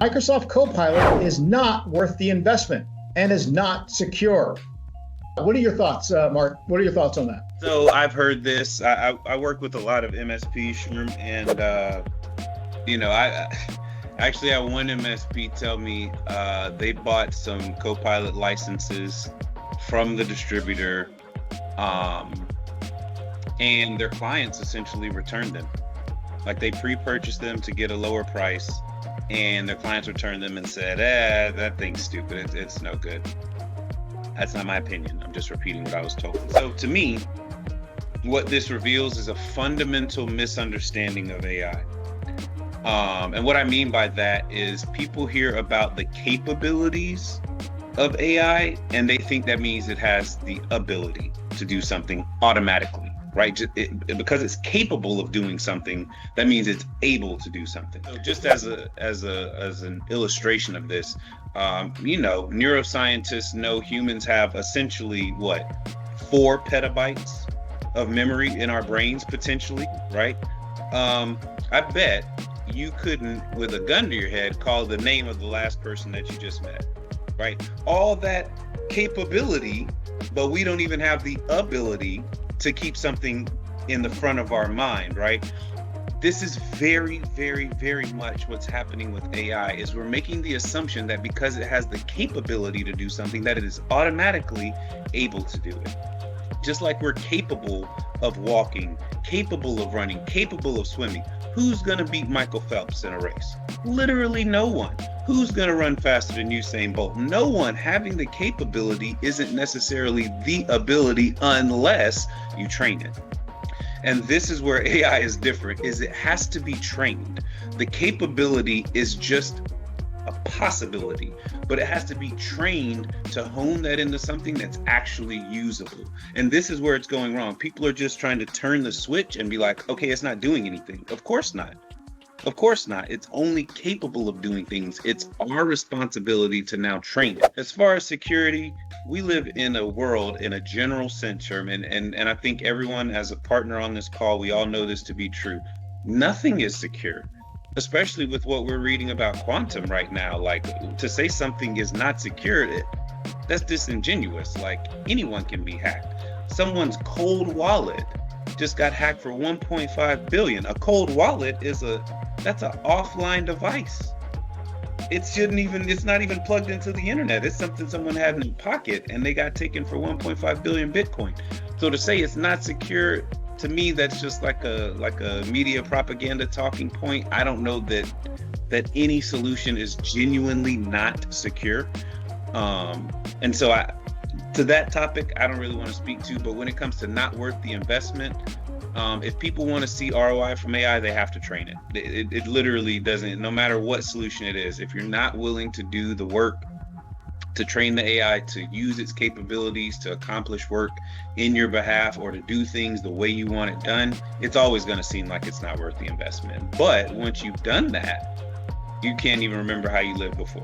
Microsoft Copilot is not worth the investment and is not secure. What are your thoughts, Mark? What are your thoughts on that? So I've heard this. I work with a lot of MSPs, and I had one MSP tell me they bought some Copilot licenses from the distributor, and their clients essentially returned them. Like, they pre-purchased them to get a lower price, and their clients returned them and said, that thing's stupid. It's no good. That's not my opinion. I'm just repeating what I was told. So to me, what this reveals is a fundamental misunderstanding of AI. And what I mean by that is people hear about the capabilities of AI and they think that means it has the ability to do something automatically, right? Because it's capable of doing something, that means it's able to do something. So just as an illustration of this, neuroscientists know humans have essentially 4 petabytes of memory in our brains potentially, right? I bet you couldn't, with a gun to your head, call the name of the last person that you just met, right? All that capability, but we don't even have the ability to keep something in the front of our mind, right? This is very, very, very much what's happening with AI, is we're making the assumption that because it has the capability to do something, that it is automatically able to do it. Just like we're capable of walking, capable of running, capable of swimming. Who's gonna beat Michael Phelps in a race? Literally no one. Who's gonna run faster than Usain Bolt? No one. Having the capability isn't necessarily the ability unless you train it. And this is where AI is different, is it has to be trained. The capability is just a possibility, but it has to be trained to hone that into something that's actually usable. And this is where it's going wrong. People are just trying to turn the switch and be like, okay, it's not doing anything. Of course not. Of course not. It's only capable of doing things. It's our responsibility to now train it. As far as security, we live in a world, in a general sense, Sherman, and I think everyone as a partner on this call, we all know this to be true. Nothing is secure, especially with what we're reading about quantum right now. Like, to say something is not secure, that's disingenuous. Like, anyone can be hacked. Someone's cold wallet just got hacked for 1.5 billion. A cold wallet that's an offline device. It's not even plugged into the internet. It's something someone had in their pocket and they got taken for 1.5 billion Bitcoin. So to say it's not secure, to me, that's just like a media propaganda talking point. I don't know that any solution is genuinely not secure. And so to that topic, I don't really want to speak to, but when it comes to not worth the investment, if people want to see ROI from AI, they have to train it. It literally doesn't, no matter what solution it is, if you're not willing to do the work to train the AI to use its capabilities to accomplish work in your behalf or to do things the way you want it done, it's always going to seem like it's not worth the investment. But once you've done that, you can't even remember how you lived before.